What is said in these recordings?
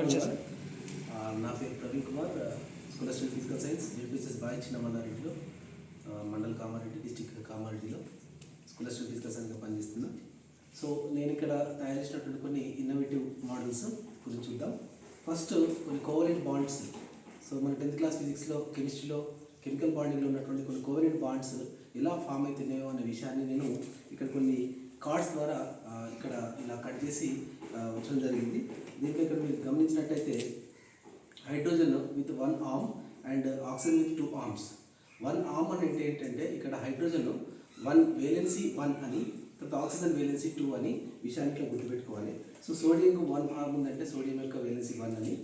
నా పేరు Praveen Kumar, school of physical science, ZPSS boy చిన్నమల్లారెడ్డిలో, మండల్ కామారెడ్డి, డిస్టిక్ కామారెడ్డిలో స్కూల్ ఆఫ్ ఫిజికల్ సైన్స్గా పనిచేస్తున్నా. సో నేను ఇక్కడ తయారు చేసినటువంటి కొన్ని ఇన్నోవేటివ్ మోడల్స్ గురించి చూద్దాం. ఫస్ట్ కొన్ని కోవలెంట్ బాండ్స్. సో మన 10th క్లాస్ ఫిజిక్స్లో, కెమిస్ట్రీలో కెమికల్ బాండింగ్లో ఉన్నటువంటి కొన్ని కోవలెంట్ బాండ్స్ ఎలా ఫామ్ అవుతున్నాయో అనే విషయాన్ని నేను ఇక్కడ కొన్ని కార్డ్స్ ద్వారా ఇక్కడ ఇలా కట్ చేసి ఉంచడం జరిగింది. దీంట్లో ఇక్కడ మీరు గమనించినట్టయితే hydrogen with 1 arm and oxygen with 2 arms. 1 arm అంటే ఏంటంటే ఇక్కడ హైడ్రోజన్ 1 వేలెన్సీ 1 అని, తర్వాత ఆక్సిజన్ వేలెన్సీ 2 అని విషయాన్ని ఇట్లా గుర్తుపెట్టుకోవాలి. సో సోడియంకు 1 arm ఉందంటే సోడియం యొక్క వేలెన్సీ 1 అని.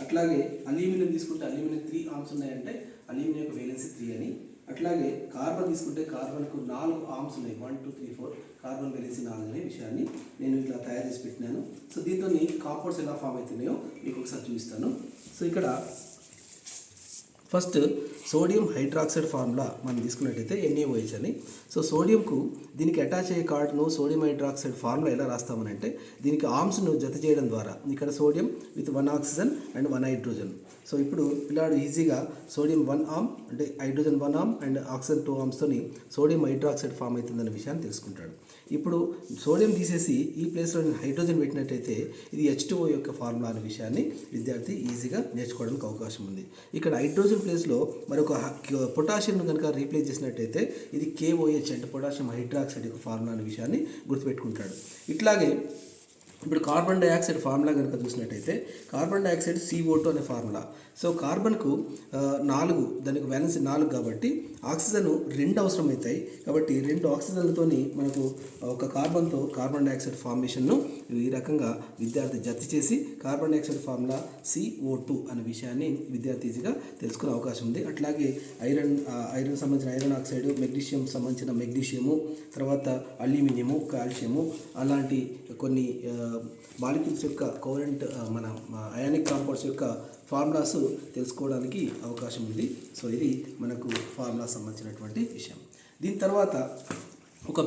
అట్లాగే అల్యూమినియం తీసుకుంటే అల్యూమినియం 3 arms ఉన్నాయంటే అల్యూమినియం యొక్క వేలెన్సీ 3 అని. అట్లాగే కార్బన్ తీసుకుంటే కార్బన్కు 4 arms ఉన్నాయి, 1 2 3 4, కార్బన్ వేలెన్సీ 4 అనే విషయాన్ని నేను ఇట్లా తయారు చేసి పెట్టినాను. సో దీంతో కాంపౌండ్స్ ఎలా ఫామ్ అవుతున్నాయో మీకు ఒకసారి చూపిస్తాను. సో ఇక్కడ ఫస్ట్ సోడియం హైడ్రాక్సైడ్ ఫార్ములా మనం తీసుకున్నట్టయితే NaOH అని. సో సోడియంకు దీనికి అటాచ్ అయ్యే కార్డును సోడియం హైడ్రాక్సైడ్ ఫార్ములా ఎలా రాస్తామనంటే దీనికి ఆర్మ్స్ను జత చేయడం ద్వారా ఇక్కడ sodium with 1 oxygen and 1 hydrogen. So ఇప్పుడు పిల్లాడు ఈజీగా సోడియం 1 arm అంటే హైడ్రోజన్ 1 arm అండ్ ఆక్సిజన్ 2 armsతోని సోడియం హైడ్రాక్సైడ్ ఫామ్ అవుతుందనే విషయాన్ని తెలుసుకుంటాడు. ఇప్పుడు సోడియం తీసేసి ఈ ప్లేస్లో హైడ్రోజన్ పెట్టినట్టయితే ఇది H2O యొక్క ఫార్ములా అనే విషయాన్ని విద్యార్థి ఈజీగా నేర్చుకోవడానికి అవకాశం ఉంది. ఇక్కడ హైడ్రోజన్ ప్లేస్లో మరొక పొటాషియంను కనుక రీప్లేస్ చేసినట్టయితే ఇది KOH అంటే పొటాషియం హైడ్రాక్సైడ్ యొక్క ఫార్ములా అనే విషయాన్ని గుర్తుపెట్టుకుంటాడు. ఇట్లాగే ఇప్పుడు కార్బన్ డైఆక్సైడ్ ఫార్ములా కనుక చూసినట్టయితే కార్బన్ డైఆక్సైడ్ CO2 అనే ఫార్ములా. సో కార్బన్కు 4, దానికి వ్యాలెన్స్ 4 కాబట్టి ఆక్సిజన్ 2 అవసరం అవుతాయి. కాబట్టి 2 ఆక్సిజన్లతోని మనకు ఒక కార్బన్తో కార్బన్ డైఆక్సైడ్ ఫార్మేషన్ను ఈ రకంగా విద్యార్థి జత చేసి కార్బన్ డైఆక్సైడ్ ఫార్ములా CO2 అనే విషయాన్ని విద్యార్థి ఈజీగా తెలుసుకునే అవకాశం ఉంది. అట్లాగే ఐరన్ సంబంధించిన ఐరన్ ఆక్సైడ్, మెగ్నీషియం సంబంధించిన మెగ్నీషియము, తర్వాత అల్యూమినియము, కాల్షియము అలాంటి కొన్ని మాలిక్యూల్స్ యొక్క కోవలెంట్ మన అయానిక్ కాంపౌండ్స్ యొక్క ఫార్ములాస్ తెలుసుకోవడానికి అవకాశం ఉంది. సో ఇది మనకు ఫార్ములా సంబంధించినటువంటి విషయం. దీని తర్వాత ఒక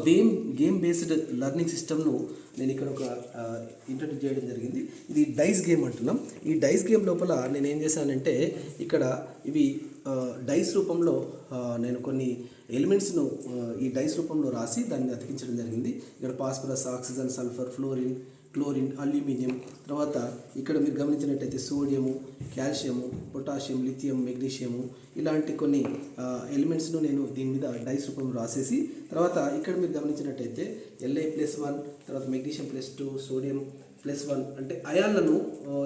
గేమ్ బేస్డ్ లెర్నింగ్ సిస్టమ్ను నేను ఇక్కడ ఒక ఇంట్రడ్యూస్ చేయడం జరిగింది. ఇది డైస్ గేమ్ అంటున్నాం. ఈ డైస్ గేమ్ లోపల నేను ఏం చేశానంటే ఇక్కడ ఇవి డైస్ రూపంలో నేను కొన్ని ఎలిమెంట్స్ను ఈ డైస్ రూపంలో రాసి దాన్ని అతికించడం జరిగింది. ఇక్కడ phosphorus, oxygen, sulphur, chlorine, aluminium, తర్వాత ఇక్కడ మీరు గమనించినట్టయితే sodium, calcium, potassium, lithium, magnesium ఇలాంటి కొన్ని ఎలిమెంట్స్ను నేను దీని మీద డైస్ రూపంలో రాసేసి, తర్వాత ఇక్కడ మీరు గమనించినట్టయితే Li+1, తర్వాత మెగ్నీషియం +2, సోడియం +1 అంటే అయాన్లను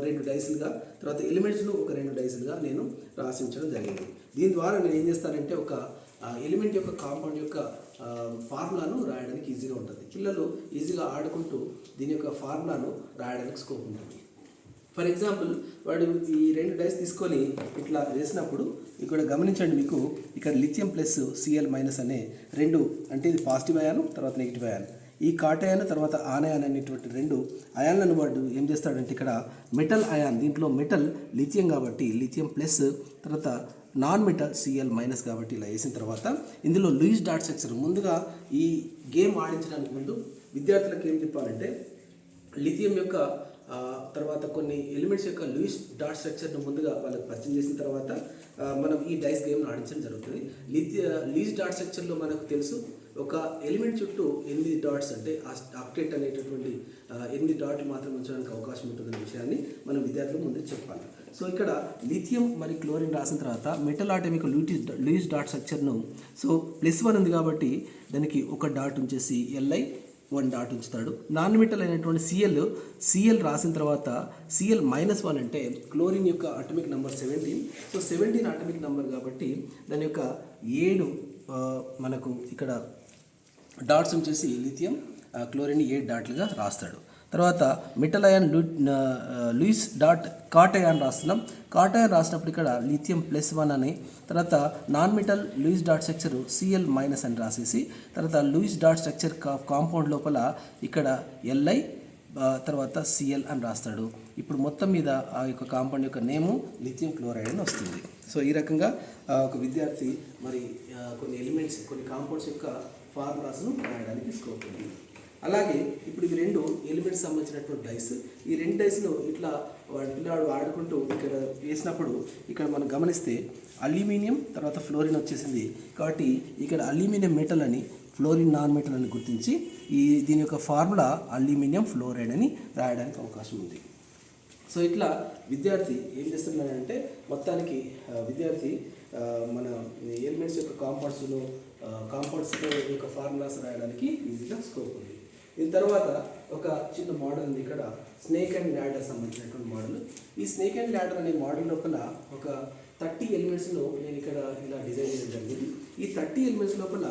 2 డైస్లుగా, తర్వాత ఎలిమెంట్స్ను ఒక 2 డైస్లుగా నేను రాసించడం జరిగింది. దీని ద్వారా నేను ఏం చేస్తానంటే ఒక ఎలిమెంట్ యొక్క కాంపౌండ్ యొక్క ఫార్ములాను రాయడానికి ఈజీగా ఉంటుంది. పిల్లలు ఈజీగా ఆడుకుంటూ దీని యొక్క ఫార్ములాను రాయడానికి స్కోప్ ఉంటుంది. ఫర్ ఎగ్జాంపుల్ వాడు ఈ 2 డైస్ తీసుకొని ఇట్లా వేసినప్పుడు ఇక్కడ గమనించండి, మీకు ఇక్కడ లిథియం ప్లస్ Cl- అనే 2 అంటే ఇది పాజిటివ్ అయాను, తర్వాత నెగిటివ్ అయాన్. ఈ కాటయాన్ తర్వాత ఆనయాన్ అనేటువంటి 2 అయాన్లను వాడు ఏం చేస్తాడంటే ఇక్కడ మెటల్ అయాన్, దీంట్లో మెటల్ లిథియం కాబట్టి లిథియం ప్లస్, తర్వాత నాన్ మెటల్ Cl- కాబట్టి ఇలా వేసిన తర్వాత ఇందులో లూయిస్ డాట్ స్ట్రక్చర్ ముందుగా ఈ గేమ్ ఆడించడానికి ముందు విద్యార్థులకు ఏం చెప్పాలంటే లిథియం యొక్క తర్వాత కొన్ని ఎలిమెంట్స్ యొక్క లూయిస్ డాట్ స్ట్రక్చర్ను ముందుగా వాళ్ళకి పరిచయం చేసిన తర్వాత మనం ఈ డైస్ గేమ్ను ఆడించడం జరుగుతుంది. లూయిస్ డాట్ స్ట్రక్చర్లో మనకు తెలుసు ఒక ఎలిమెంట్ చుట్టూ 8 డాట్స్ అంటే ఆక్టేట్ అనేటటువంటి 8 డాట్లు మాత్రం ఉంచడానికి అవకాశం ఉంటుందనే విషయాన్ని మనం విద్యార్థులకు ముందు చెప్పాలి. సో ఇక్కడ లిథియం మరియు క్లోరిన్ రాసిన తర్వాత మెటల్ ఆటమిక్ లూయిస్ డాట్ స్ట్రక్చర్ను సో +1 ఉంది కాబట్టి దానికి 1 డాట్ ఉంచేసి Li 1 డాట్ ఉంచుతాడు. నాన్ మెటల్ అయినటువంటి Cl రాసిన తర్వాత Cl-1 అంటే క్లోరిన్ యొక్క atomic number 17. So 17 atomic number కాబట్టి దాని యొక్క 7 మనకు ఇక్కడ డాట్స్ ఉంచేసి లిథియం క్లోరిన్ 7 డాట్లుగా రాస్తాడు. తర్వాత metal ion Lewis dot cation రాస్తున్నాం. కాటయాన్ రాసినప్పుడు ఇక్కడ లిథియం +1 అని, తర్వాత non metal Lewis dot structure Cl- అని రాసేసి, తర్వాత లూయిస్ డాట్ స్ట్రక్చర్ కాంపౌండ్ లోపల ఇక్కడ Li తర్వాత Cl అని రాస్తాడు. ఇప్పుడు మొత్తం మీద ఆ యొక్క కాంపౌండ్ యొక్క నేము లిథియం క్లోరైడ్ అని వస్తుంది. సో ఈ రకంగా ఒక విద్యార్థి మరి కొన్ని ఎలిమెంట్స్, కొన్ని కాంపౌండ్స్ యొక్క ఫార్ములాస్ను రాయడానికి స్కోప్ ఉంది. అలాగే ఇప్పుడు ఇవి రెండు ఎలిమెంట్స్ సంబంధించినటువంటి డైస్. ఈ రెండు డైస్ను ఇట్లా పిల్లాడు ఆడుకుంటూ ఇక్కడ వేసినప్పుడు ఇక్కడ మనం గమనిస్తే అల్యూమినియం తర్వాత ఫ్లోరిన్ వచ్చేసింది. కాబట్టి ఇక్కడ అల్యూమినియం మెటల్ అని, ఫ్లోరిన్ నాన్ మెటల్ అని గుర్తించి దీని యొక్క ఫార్ములా అల్యూమినియం ఫ్లోరైడ్ అని రాయడానికి అవకాశం ఉంది. సో ఇట్లా విద్యార్థి ఏం చేస్తున్నాడంటే మొత్తానికి విద్యార్థి మన ఎలిమెంట్స్ యొక్క కాంపౌండ్స్ యొక్క ఫార్ములాస్ రాయడానికి ఈజీగా స్కోప్ ఉంది. దీని తర్వాత ఒక చిన్న మోడల్ ఉంది ఇక్కడ, స్నేక్ అండ్ ల్యాడర్ సంబంధించినటువంటి మోడల్. ఈ స్నేక్ అండ్ ల్యాడర్ అనే మోడల్ లోపల ఒక 30 ఎలిమెంట్స్ను నేను ఇక్కడ ఇలా డిజైన్ చేయడం జరిగింది. ఈ 30 ఎలిమెంట్స్ లోపల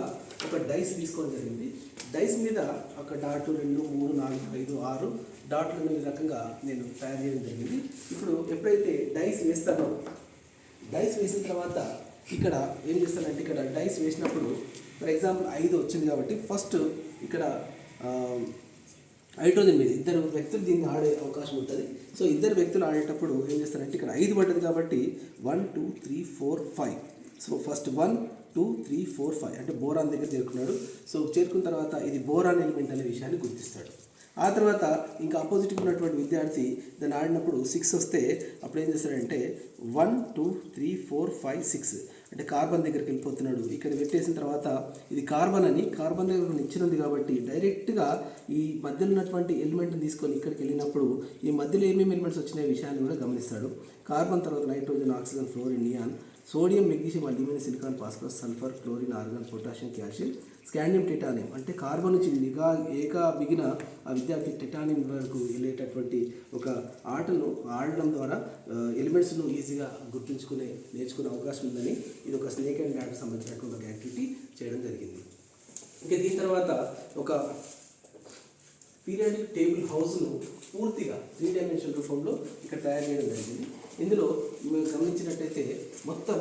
ఒక డైస్ తీసుకోవడం జరిగింది. డైస్ మీద ఒక డాట్ 2, 3, 4, 5, 6 డాట్లను ఈ రకంగా నేను తయారు చేయడం జరిగింది. ఇప్పుడు ఎప్పుడైతే డైస్ వేస్తానో, డైస్ వేసిన తర్వాత ఇక్కడ ఏం చేస్తానంటే ఇక్కడ డైస్ వేసినప్పుడు ఫర్ ఎగ్జాంపుల్ 5 వచ్చింది కాబట్టి ఫస్ట్ ఇక్కడ హైడ్రోజన్ మీద 2 వ్యక్తులు దీన్ని ఆడే అవకాశం ఉంటుంది. సో 2 వ్యక్తులు ఆడేటప్పుడు ఏం చేస్తారంటే ఇక్కడ 5 పడ్డది కాబట్టి 1, 2, 3, 4, 5. సో ఫస్ట్ 1, 2, 3, 4, 5 అంటే బోరాన్ దగ్గర చేరుకున్నాడు. సో చేరుకున్న తర్వాత ఇది బోరాన్ ఎలిమెంట్ అనే విషయాన్ని గుర్తిస్తాడు. ఆ తర్వాత ఇంకా ఆపోజిట్గా ఉన్నటువంటి విద్యార్థి దాన్ని ఆడినప్పుడు 6 వస్తే అప్పుడు ఏం చేస్తాడంటే 1, 2, 3, 4, 5, 6 అంటే కార్బన్ దగ్గరికి వెళ్ళిపోతున్నాడు. ఇక్కడ పెట్టేసిన తర్వాత ఇది కార్బన్ దగ్గర నిచ్చినది కాబట్టి డైరెక్ట్గా ఈ మధ్యలో ఉన్నటువంటి ఎలిమెంట్ని తీసుకొని ఇక్కడికి వెళ్ళినప్పుడు ఈ మధ్యలో ఏమేమి ఎలిమెంట్స్ వచ్చిన విషయాన్ని కూడా గమనిస్తాడు. కార్బన్ తర్వాత nitrogen, oxygen, fluorine, neon, sodium, magnesium, aluminium, silicon, phosphorus, sulphur, chlorine, organ, potassium, calcium, scandium, titanium అంటే కార్బన్ నుంచి బిగిన ఆ విద్యార్థి టిటానియం వరకు వెళ్ళేటటువంటి ఒక ఆటను ఆడడం ద్వారా ఎలిమెంట్స్ను ఈజీగా నేర్చుకునే అవకాశం ఉందని ఇది ఒక స్నేక్ అండ్ ల్యాడర్ సంబంధించినటువంటి ఒక యాక్టివిటీ చేయడం జరిగింది. ఇంకా దీని తర్వాత ఒక పీరియాడిక్ టేబుల్ హౌస్ను పూర్తిగా 3 డైమెన్షనల్ రూపంలో ఇక్కడ తయారు చేయడం జరిగింది. ఇందులో మీరు గమనించినట్టయితే మొత్తం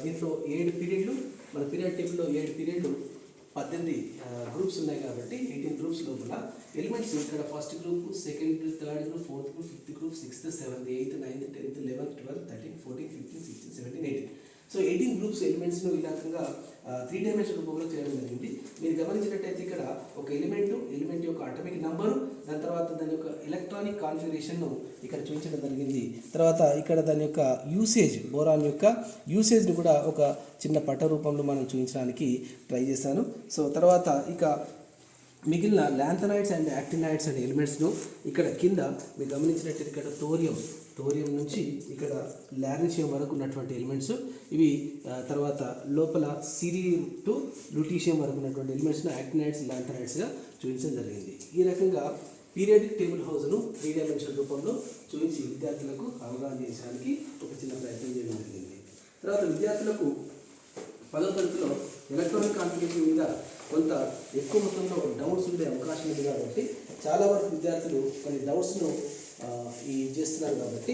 దీంట్లో 7 పీరియడ్లు, మన పీరియడ్ టేబుల్లో 7 పీరియడ్లు 18 గ్రూప్స్ ఉన్నాయి కాబట్టి 18 గ్రూప్స్ లోపల ఎలిమెంట్స్ ఇక్కడ first group, second group, third group, fourth group, fifth group, 6th, 7th, 8th, 9th, 10th, 11th, 12th, 13th, 14th, 15th, 16th, 17th, 18th. So 18 groups ఎలిమెంట్స్ను ఈ రకంగా 3 డైమెన్షనల్ రూపంలో చేయడం జరిగింది. మీరు గమనించినట్టయితే ఇక్కడ ఒక ఎలిమెంట్ యొక్క అటామిక్ నంబరు, దాని తర్వాత దాని యొక్క ఎలక్ట్రానిక్ కాన్ఫిగరేషన్ను ఇక్కడ చూపించడం జరిగింది. తర్వాత ఇక్కడ దాని యొక్క యూసేజ్, బోరాన్ యొక్క యూసేజ్ని కూడా ఒక చిన్న పట రూపంలో మనం చూపించడానికి ట్రై చేశాను. సో తర్వాత ఇక మిగిలిన ల్యాంథనైడ్స్ అండ్ యాక్టినైడ్స్ అనే ఎలిమెంట్స్ను ఇక్కడ కింద మీరు గమనించినట్టయితే ఇక్కడ థోరియం నుంచి ఇక్కడ లారెన్షియం వరకు ఉన్నటువంటి ఎలిమెంట్స్ ఇవి, తర్వాత లోపల సిరియం టు లుటీషియం వరకు ఉన్నటువంటి ఎలిమెంట్స్ను యాక్టినైడ్స్, ల్యాంథనైడ్స్గా చూపించడం జరిగింది. ఈ రకంగా పీరియాడిక్ టేబుల్ హౌస్ను 3 డైమెన్షనల్ రూపంలో చూపించి విద్యార్థులకు అవగాహన చేయడానికి ఒక చిన్న ప్రయత్నం చేయడం జరిగింది. తర్వాత విద్యార్థులకు 10వ తరగతిలో ఎలక్ట్రానిక్ కాన్ఫిగరేషన్ మీద కొంత ఎక్కువ మొత్తంలో డౌట్స్ ఉండే అవకాశం ఉంది కాబట్టి చాలా వరకు విద్యార్థులు కొన్ని డౌట్స్ను చేస్తున్నారు కాబట్టి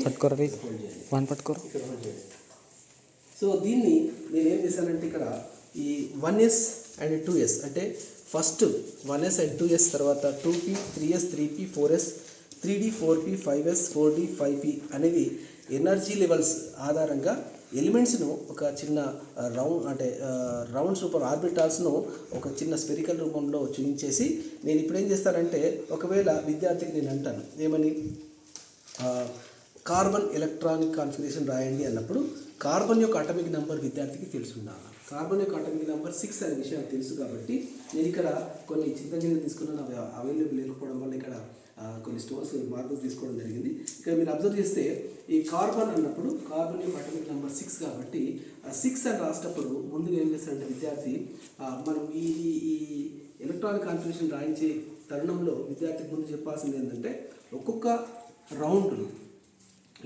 సో దీన్ని నేను ఏం చేశానంటే ఇక్కడ ఈ 1s అండ్ 2s అంటే ఫస్ట్ 1s అండ్ 2s తర్వాత 2p, 3s, 3p, 4s, 3d, 4p, 5s, 4d, 5p అనేవి ఎనర్జీ లెవెల్స్ ఆధారంగా ఎలిమెంట్స్ను ఒక చిన్న రౌండ్స్ రూపంలో ఆర్బిటాల్స్ను ఒక చిన్న స్పెరికల్ రూపంలో చూపించేసి నేను ఇప్పుడు ఏం చేస్తానంటే ఒకవేళ విద్యార్థికి నేను అంటాను ఏమని, కార్బన్ ఎలక్ట్రానిక్ కాన్ఫిగరేషన్ రాయండి అన్నప్పుడు కార్బన్ యొక్క అటామిక్ నెంబర్ విద్యార్థికి తెలిసి ఉండాలి. కార్బన్ యొక్క అటామిక్ నెంబర్ 6 అనే విషయం తెలుసు కాబట్టి నేను ఇక్కడ కొన్ని చింతగిరి తీసుకున్నాను, అవి అవైలబుల్ లేకపోవడం వల్ల ఇక్కడ కొన్ని స్టోర్స్ మార్పులు తీసుకోవడం జరిగింది. ఇక్కడ మీరు అబ్జర్వ్ చేస్తే ఈ కార్బన్ అన్నప్పుడు కార్బన్ యొక్క అటామిక్ నెంబర్ 6 కాబట్టి 6 అని రాసేటప్పుడు ముందుగా ఏం చేస్తారంటే విద్యార్థి మనం ఈ ఎలక్ట్రానిక్ కాన్ఫిగరేషన్ రాయించే తరుణంలో విద్యార్థికి ముందు చెప్పాల్సింది ఏంటంటే ఒక్కొక్క రౌండ్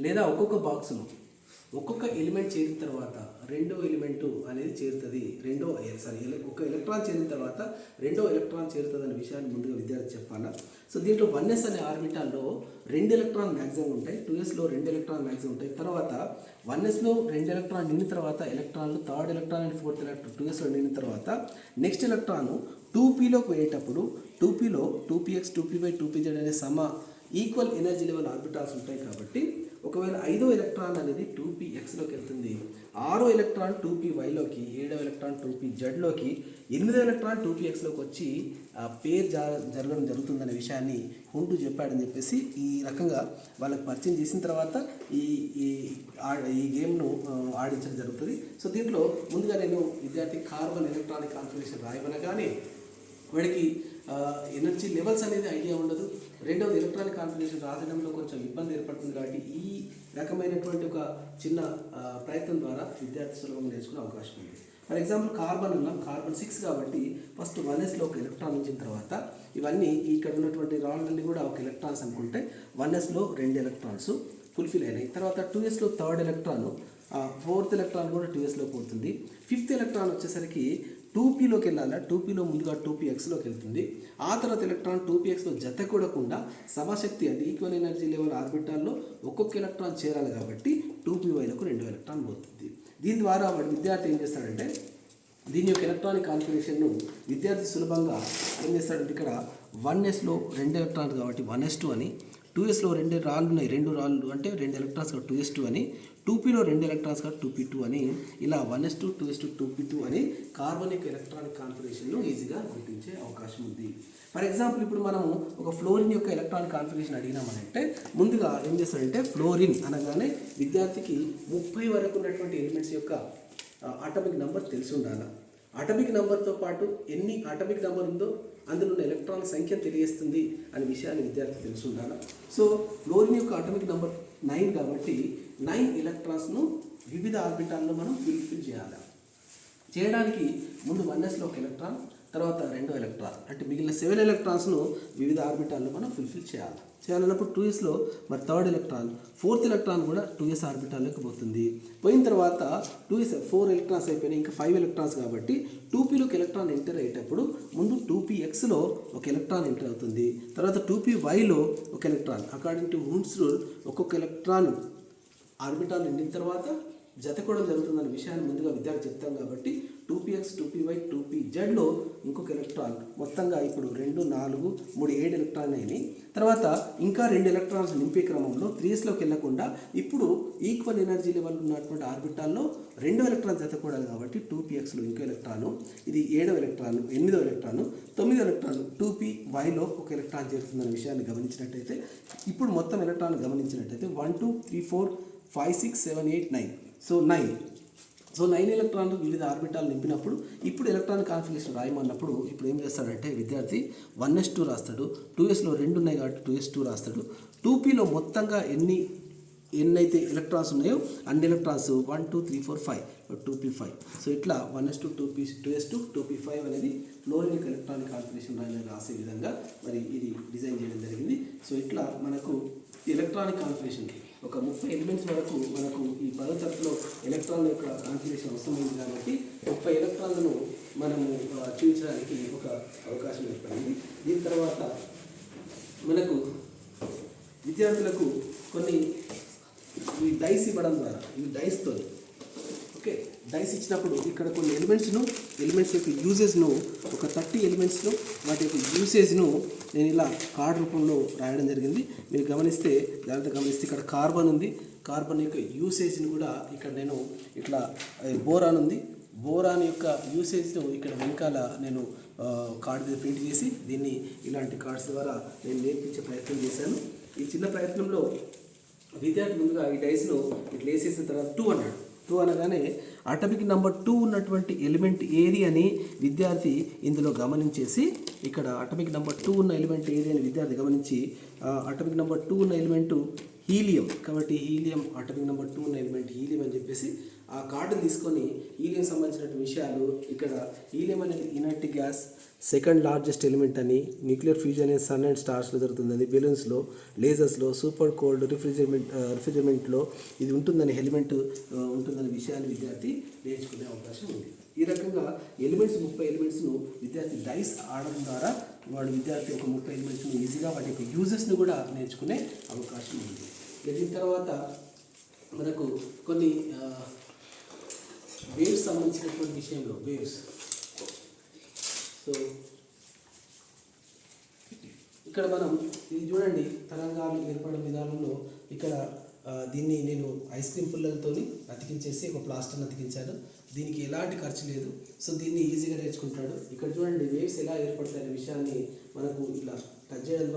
లేదా ఒక్కొక్క బాక్స్ను ఒక్కొక్క ఎలిమెంట్ చేరిన తర్వాత రెండో ఎలిమెంట్ అనేది చేరుతుంది, ఒక ఎలక్ట్రాన్ చేరిన తర్వాత రెండో ఎలక్ట్రాన్ చేరుతుంది అనే విషయాన్ని ముందుగా విద్యార్థి చెప్పాలా. సో దీంట్లో 1s అనే ఆర్బిటాల్లో 2 ఎలక్ట్రాన్ మ్యాక్సిమం ఉంటాయి, 2sలో 2 ఎలక్ట్రాన్ మ్యాక్సిమం ఉంటాయి. తర్వాత 1sలో 2 ఎలక్ట్రాన్ నిండిన తర్వాత ఎలక్ట్రాన్లు third electron and fourth electron 2sలో నిండిన తర్వాత నెక్స్ట్ ఎలక్ట్రాన్ 2pలోకి పోయేటప్పుడు 2pలో 2px, 2py, 2pz అనే ఈక్వల్ ఎనర్జీ లెవెల్ ఆర్బిటాల్స్ ఉంటాయి కాబట్టి ఒకవేళ 5వ ఎలక్ట్రాన్ అనేది 2pxలోకి వెళ్తుంది, 6వ ఎలక్ట్రాన్ 2pyలోకి, 7వ ఎలక్ట్రాన్ 2pzలోకి, 8వ ఎలక్ట్రాన్ 2pxలోకి వచ్చి పేర్ జరగడం జరుగుతుందనే విషయాన్ని హుంటూ చెప్పాడని చెప్పేసి ఈ రకంగా వాళ్ళకి పరిచయం చేసిన తర్వాత ఈ ఈ గేమ్ను ఆడించడం జరుగుతుంది. సో దీంట్లో ముందుగా నేను విద్యార్థి కార్బన్ ఎలక్ట్రానిక్ కాన్ఫిగరేషన్ రాయమనగానే వాడికి ఎనర్జీ లెవెల్స్ అనేది ఐడియా ఉండదు. రెండవది ఎలక్ట్రానిక్ కాన్ఫిగరేషన్ రాసడంలో కొంచెం ఇబ్బంది ఏర్పడుతుంది. కాబట్టి ఈ రకమైనటువంటి ఒక చిన్న ప్రయత్నం ద్వారా విద్యార్థి సులభంగా నేర్చుకునే అవకాశం ఉంది. ఫర్ ఎగ్జాంపుల్ కార్బన్ ఉన్నాం, కార్బన్ 6 కాబట్టి ఫస్ట్ 1sలో ఒక ఎలక్ట్రాన్ ఉంచిన తర్వాత ఇవన్నీ ఇక్కడ ఉన్నటువంటి రాళ్ళన్నీ కూడా ఒక ఎలక్ట్రాన్స్ అనుకుంటే 1sలో 2 ఎలక్ట్రాన్స్ ఫుల్ఫిల్ అయినాయి. తర్వాత 2sలో 3rd ఎలక్ట్రాన్, 4th ఎలక్ట్రాన్ కూడా 2sలో పోతుంది. 5th ఎలక్ట్రాన్ వచ్చేసరికి 2pలోకి వెళ్ళాలా, 2pలో ముందుగా 2pxలోకి వెళ్తుంది. ఆ తర్వాత ఎలక్ట్రాన్ 2pxలో జత కూడకుండా సమశక్తి అంటే ఈక్వల్ ఎనర్జీ లెవెల్ ఆర్బిటాల్లో ఒక్కొక్క ఎలక్ట్రాన్ చేరాలి కాబట్టి 2pyలకు 2 ఎలక్ట్రాన్ పోతుంది. దీని ద్వారా వాడు విద్యార్థి ఏం చేస్తాడంటే దీని యొక్క ఎలక్ట్రానిక్ కాన్ఫిగరేషన్ను విద్యార్థి సులభంగా ఏం చేస్తాడంటే ఇక్కడ 1sలో 2 ఎలక్ట్రాన్స్ కాబట్టి 1s2 అని, 2sలో 2 రాళ్ళు ఉన్నాయి, 2 రాళ్ళు అంటే 2 ఎలక్ట్రాన్స్ కాబట్టి 2s2 అని, 2pలో 2 ఎలక్ట్రాన్స్ కాబట్టి 2p2 అని, ఇలా 1s2 2s2 2p2 అని కార్బన్ యొక్క ఎలక్ట్రానిక్ కాన్ఫిగరేషన్ను ఈజీగా గుర్తించే అవకాశం ఉంది. ఫర్ ఎగ్జాంపుల్ ఇప్పుడు మనము ఒక ఫ్లోరిన్ యొక్క ఎలక్ట్రానిక్ కాన్ఫిగరేషన్ అడిగినామనంటే ముందుగా ఏం చేస్తాడంటే ఫ్లోరిన్ అనగానే విద్యార్థికి 30 వరకు ఉన్నటువంటి ఎలిమెంట్స్ యొక్క అటామిక్ నెంబర్ తెలిసి ఉండాలి. అటామిక్ నెంబర్తో పాటు ఎన్ని అటామిక్ నెంబర్ ఉందో అందులో ఉన్న ఎలక్ట్రాన్ సంఖ్య తెలియస్తుంది అనే విషయాన్ని విద్యార్థి తెలిసి ఉండాలి. సో ఫ్లోరిన్ యొక్క అటామిక్ నెంబర్ 9 కాబట్టి 9 ఎలక్ట్రాన్స్ను వివిధ ఆర్బిటాల్లో మనం ఫిల్ చేయాలి. చేయడానికి ముందు 1sలో ఒక ఎలక్ట్రాన్, తర్వాత 2వ ఎలక్ట్రాన్ అంటే మిగిలిన 7 ఎలక్ట్రాన్స్ను వివిధ ఆర్బిటాల్లో మనం ఫిల్ చేయాలన్నప్పుడు 2sలో మరి 3rd ఎలక్ట్రాన్, 4th ఎలక్ట్రాన్ కూడా 2s ఆర్బిటాల్లోకి పోతుంది. పోయిన తర్వాత 2s 4 ఎలక్ట్రాన్స్ అయిపోయినాయి, ఇంకా 5 ఎలక్ట్రాన్స్ కాబట్టి 2pలోకి ఎలక్ట్రాన్ ఎంటర్ అయ్యేటప్పుడు ముందు 2pxలో ఒక ఎలక్ట్రాన్ ఎంటర్ అవుతుంది, తర్వాత 2pyలో ఒక ఎలక్ట్రాన్. అకార్డింగ్ టు హుంట్స్ రూల్ ఒక్కొక్క ఎలక్ట్రాన్ ఆర్బిటాల్ నిండిన తర్వాత జత కూడా జరుగుతుందనే విషయాన్ని ముందుగా విద్యార్థి చెప్తాం కాబట్టి 2px 2py 2pzలో ఇంకొక ఎలక్ట్రాన్ మొత్తంగా ఇప్పుడు 2 4 3 7 ఎలక్ట్రాన్ అయినాయి. తర్వాత ఇంకా 2 ఎలక్ట్రాన్స్ నింపే క్రమంలో 3sలోకి వెళ్ళకుండా ఇప్పుడు ఈక్వల్ ఎనర్జీ లెవెల్ ఉన్నటువంటి ఆర్బిటాల్లో 2వ ఎలక్ట్రాన్ జత కూడాలి కాబట్టి 2pxలో ఇంకో ఎలక్ట్రాను, ఇది 7వ ఎలక్ట్రాన్, 8వ ఎలక్ట్రాను, 9వ ఎలక్ట్రాన్ 2pyలో ఒక ఎలక్ట్రాన్ చేరుతుందనే విషయాన్ని గమనించినట్టయితే ఇప్పుడు మొత్తం ఎలక్ట్రాన్ గమనించినట్టయితే 1 2 3 4 5 6 7 8 9 సో 9 ఎలక్ట్రాన్లు వివిధ ఆర్బిటాలు నింపినప్పుడు ఇప్పుడు ఎలక్ట్రానిక్ కాన్ఫిగరేషన్ రాయమన్నప్పుడు ఇప్పుడు ఏం చేస్తాడంటే విద్యార్థి 1s2 రాస్తాడు, 2sలో 2 ఉన్నాయి కాబట్టి 2s2 రాస్తాడు, 2pలో మొత్తంగా ఎన్నైతే ఎలక్ట్రాన్స్ ఉన్నాయో అన్ని ఎలక్ట్రాన్స్ 1 2 3 4 5 2p5. సో ఇట్లా 1s2 2s2 2p5 అనేది ఫ్లోరిన్ యొక్క ఎలక్ట్రానిక్ కాన్ఫిగరేషన్ రాసే విధంగా మరి ఇది డిజైన్ చేయడం జరిగింది. సో ఇట్లా మనకు ఎలక్ట్రానిక్ కాన్ఫిగరేషన్ ఒక 30 ఎలిమెంట్స్ వరకు మనకు ఈ 10వ తరగతిలో ఎలక్ట్రాన్ యొక్క కాన్ఫిగరేషన్ అవసరమైంది కాబట్టి 30 ఎలక్ట్రాన్లను మనము చూపించడానికి ఒక అవకాశం ఏర్పడింది. దీని తర్వాత మనకు విద్యార్థులకు కొన్ని ఈ డైస్ ఇవ్వడం ద్వారా ఈ డైస్తో ఓకే డైస్ ఇచ్చినప్పుడు ఇక్కడ కొన్ని ఎలిమెంట్స్ యొక్క యూసేజ్ను ఒక 30 ఎలిమెంట్స్ను వాటి యొక్క యూసేజ్ను నేను ఇలా కార్డ్ రూపంలో రాయడం జరిగింది. మీరు గమనిస్తే ఇక్కడ కార్బన్ ఉంది, కార్బన్ యొక్క యూసేజ్ని కూడా ఇక్కడ నేను ఇట్లా బోరాన్ ఉంది, బోరాన్ యొక్క యూసేజ్ను ఇక్కడ వెనకాల నేను కార్డు మీద ప్రింట్ చేసి దీన్ని ఇలాంటి కార్డ్స్ ద్వారా నేను నేర్పించే ప్రయత్నం చేశాను. ఈ చిన్న ప్రయత్నంలో విద్యార్థి ముందుగా ఈ డైస్ను ఇట్లా వేసేసిన తర్వాత 2 అన్నాడు. 2 అనగానే అటామిక్ నెంబర్ 2 ఉన్నటువంటి ఎలిమెంట్ ఏది అని విద్యార్థి ఇందులో గమనించేసి ఇక్కడ అటామిక్ నెంబర్ 2 ఉన్న ఎలిమెంట్ ఏది అని విద్యార్థి గమనించి అటామిక్ నెంబర్ 2 ఉన్న ఎలిమెంటు హీలియం కాబట్టి హీలియం అటామిక్ నెంబర్ 2 ఉన్న ఎలిమెంట్ హీలియం అని చెప్పేసి ఆ కార్డును తీసుకొని హీలియం సంబంధించిన విషయాలు ఇక్కడ హీలియం అనేది inert gas, second largest element అని, న్యూక్లియర్ ఫ్యూజన్ అనేది సన్ అండ్ స్టార్స్లో జరుగుతుందని, బెలూన్స్లో, లేజర్స్లో, సూపర్ కోల్డ్ రిఫ్రిజరేటర్లో ఇది ఉంటుందని ఎలిమెంట్ ఉంటుందనే విషయాన్ని విద్యార్థి నేర్చుకునే అవకాశం ఉంది. ఈ రకంగా 30 ఎలిమెంట్స్ను విద్యార్థి డైస్ ఆడడం ద్వారా విద్యార్థి ఒక 30 ఎలిమెంట్స్ను ఈజీగా వాటి యొక్క యూజెస్ను కూడా నేర్చుకునే అవకాశం ఉంది. దీని తర్వాత మనకు కొన్ని వేవ్స్ సంబంధించినటువంటి విషయంలో వేవ్స్. సో ఇక్కడ మనం ఇది చూడండి, తరంగాలు ఏర్పడే విధానంలో ఇక్కడ దీన్ని నేను ఐస్ క్రీమ్ పుల్లలతో అతికించేసి ఒక ప్లాస్టర్ని అతికించాను. దీనికి ఎలాంటి ఖర్చు లేదు. సో దీన్ని ఈజీగా నేర్చుకుంటాడు. ఇక్కడ చూడండి వేవ్స్ ఎలా ఏర్పడతాయనే విషయాన్ని మనకు ఇలా టచ్ చేయడం ద్వారా